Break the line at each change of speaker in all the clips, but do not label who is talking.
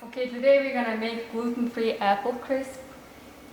Okay, today we're gonna make gluten-free apple crisp,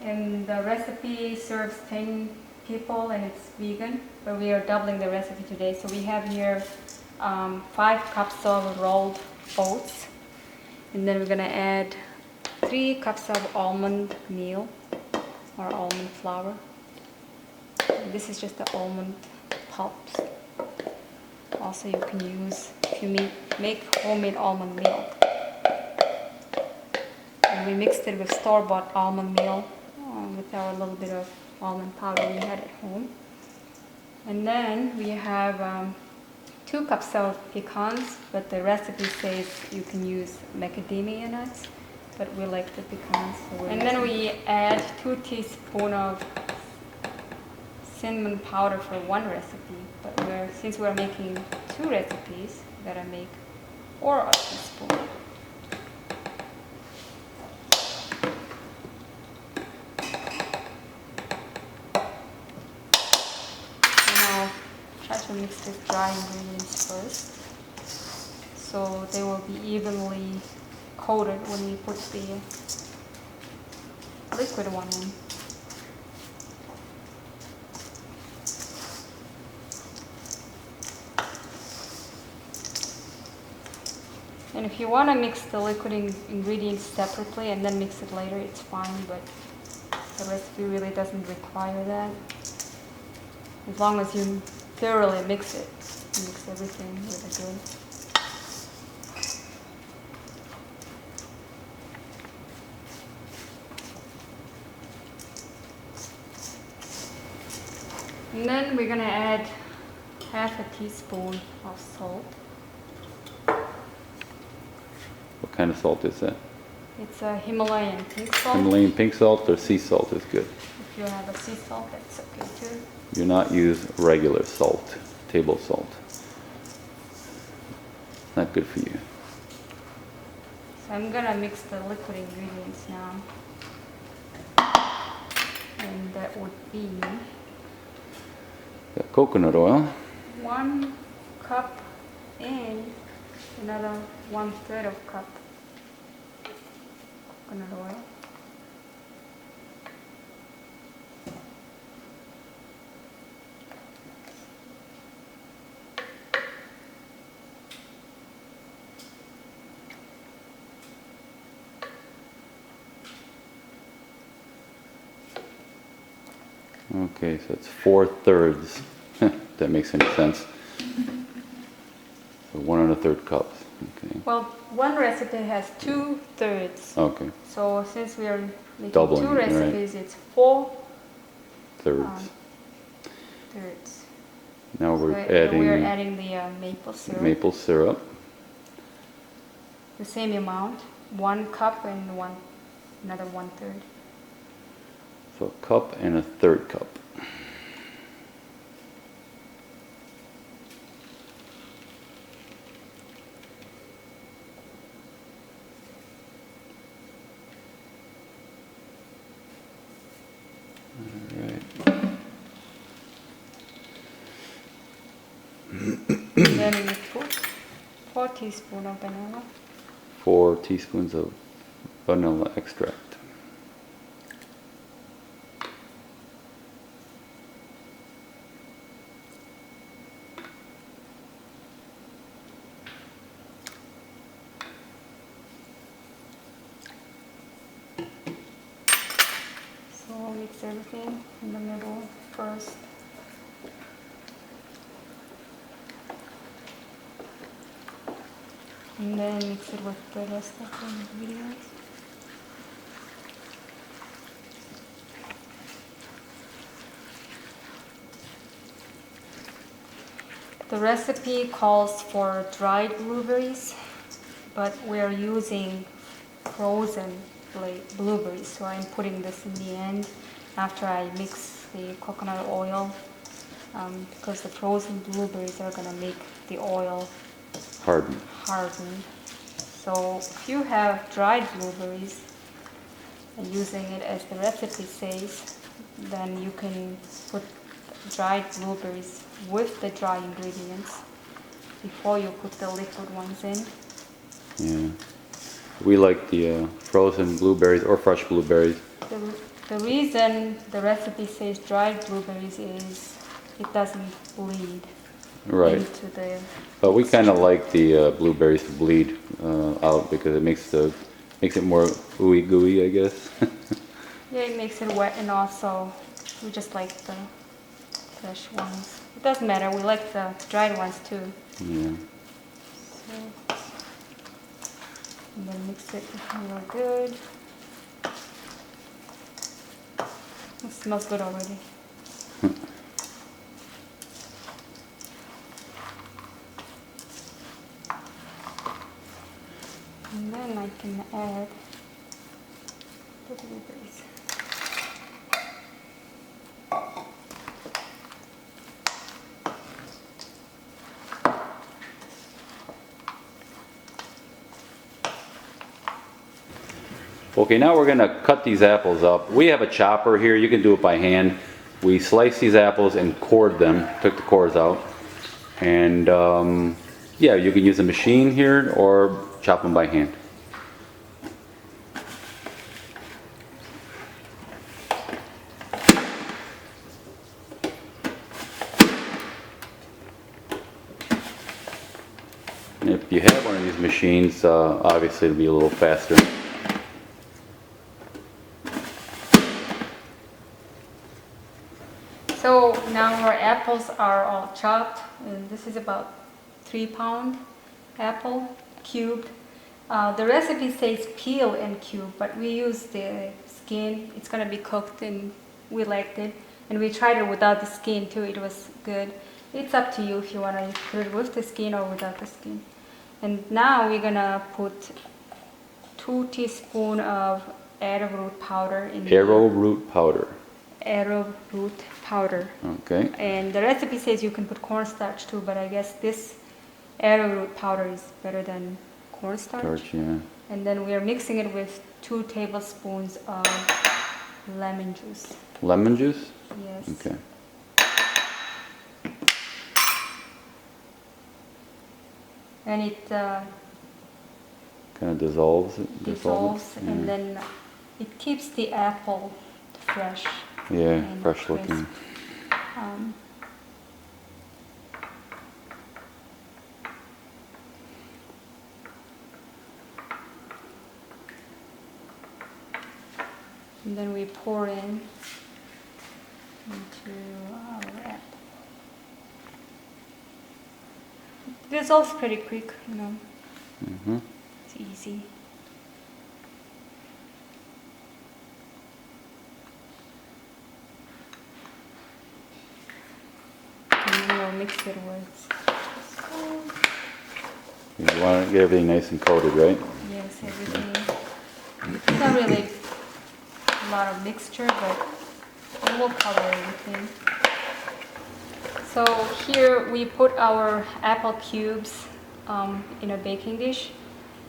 and the recipe serves 10 people and it's vegan, but we are doubling the recipe today. So we have here 5 cups of rolled oats, and then we're gonna add 3 cups of almond meal or almond flour. And this is just the almond pulps. Also, you can use if you make homemade almond meal. And we mixed it with store-bought almond meal with our little bit of almond powder we had at home. And then we have 2 cups of pecans, but the recipe says you can use macadamia nuts, but we like the pecans. So and then we add 2 teaspoons of cinnamon powder for one recipe, but since we're making 2 recipes, we gotta make 4 teaspoons. Try to mix the dry ingredients first, so they will be evenly coated when we put the liquid one in. And if you want to mix the liquid ingredients separately and then mix it later, it's fine, but the recipe really doesn't require that. As long as you thoroughly mix it, mix everything really good. And then we're gonna add half a teaspoon of salt.
What kind of salt is that?
It's a Himalayan pink salt.
Himalayan pink salt or sea salt is good.
If you have a sea salt, that's okay too.
Do not use regular salt, table salt. Not good for you.
So I'm gonna mix the liquid ingredients now. And that would be
Got coconut oil.
1 cup and another 1/3 of cup coconut oil.
Okay, so it's 4/3. If that makes any sense. So 1 1/3 cups. Okay.
Well, one recipe has 2/3.
Okay.
So since we are making
Doubling
2
it, right.
recipes, it's 4
Thirds.
thirds.
Now we're
We're adding the maple syrup.
maple syrup.
The same amount, 1 cup and another 1/3.
So a cup and 1/3 cup.
And then we put 4 teaspoons of vanilla.
4 teaspoons of vanilla extract.
So we'll mix everything in the middle first. And then mix it with the rest of the ingredients. The recipe calls for dried blueberries, but we're using frozen blueberries, so I'm putting this in the end after I mix the coconut oil, because the frozen blueberries are going to make the oil
Harden.
So if you have dried blueberries and using it as the recipe says, then you can put dried blueberries with the dry ingredients before you put the liquid ones in.
Yeah. We like the frozen blueberries or fresh blueberries.
The reason the recipe says dried blueberries is it doesn't bleed
Right.
into the...
But we kind of like the blueberries to bleed out because it makes it more ooey gooey, I guess.
Yeah, it makes it wet, and also we just like the fresh ones. It doesn't matter, we like the dried ones too.
Yeah.
So, and then mix it real good. It smells good already. And then I can add the blueberries.
Okay, now we're gonna cut these apples up. We have a chopper here, you can do it by hand. We slice these apples and cored them, took the cores out. And yeah, you can use a machine here or chop them by hand. And if you have one of these machines, obviously it'll be a little faster.
So now our apples are all chopped, and this is about 3-pound apple cubed. The recipe says peel and cube, but we use the skin. It's gonna be cooked, and we liked it. And we tried it without the skin too. It was good. It's up to you if you wanna put it with the skin or without the skin. And now we're gonna put 2 teaspoons of arrowroot powder in
Arrowroot powder.
Arrowroot powder.
Okay.
And the recipe says you can put cornstarch too, but I guess this arrowroot powder is better than cornstarch.
Starch, yeah.
And then we are mixing it with 2 tablespoons of lemon juice.
Lemon juice?
Yes.
Okay.
And it
Kind of dissolves it.
dissolves,
Yeah.
and then it keeps the apple fresh.
Yeah,
and
fresh
crisp.
looking.
And then we pour in into our apple. It dissolves pretty quick, you know.
Mm-hmm.
It's easy. And then we'll mix it with
You want to get everything nice and coated, right?
yes, everything. It's not really a lot of mixture, but it will cover everything. So here we put our apple cubes in a baking dish.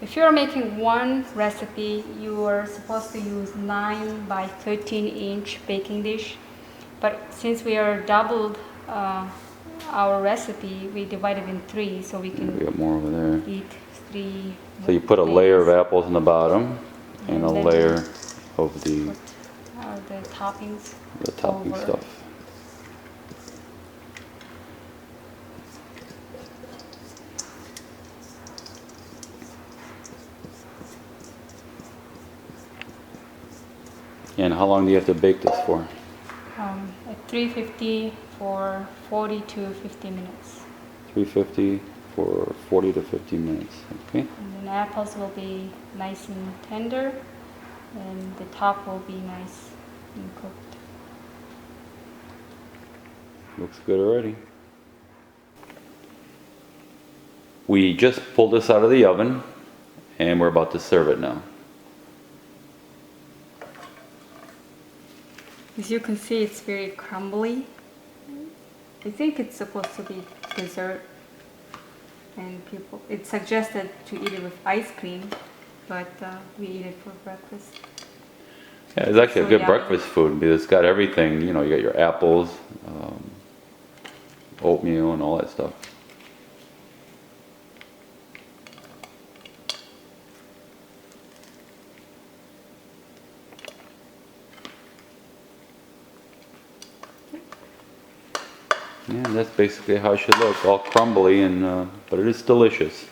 If you're making one recipe, you are supposed to use 9 by 13-inch baking dish. But since we are doubled our recipe, we divided in 3, so we
We
can
got more over there.
eat 3.
So you put a layer of apples in the bottom and a
And then
layer of the
Put the toppings.
topping
over.
stuff. And how long do you have to bake this for?
At 350 for 40 to 50 minutes.
350 for 40 to 50 minutes. Okay.
And then apples will be nice and tender, and the top will be nice and cooked.
Looks good already. We just pulled this out of the oven and we're about to serve it now.
As you can see, it's very crumbly. I think it's supposed to be dessert, and it's suggested to eat it with ice cream, but we eat it for breakfast.
Yeah, it's actually a
So
good
yummy.
breakfast food because it's got everything. You know, you got your apples, oatmeal, and all that stuff. Yeah, that's basically how it should look, all crumbly, and but it is delicious.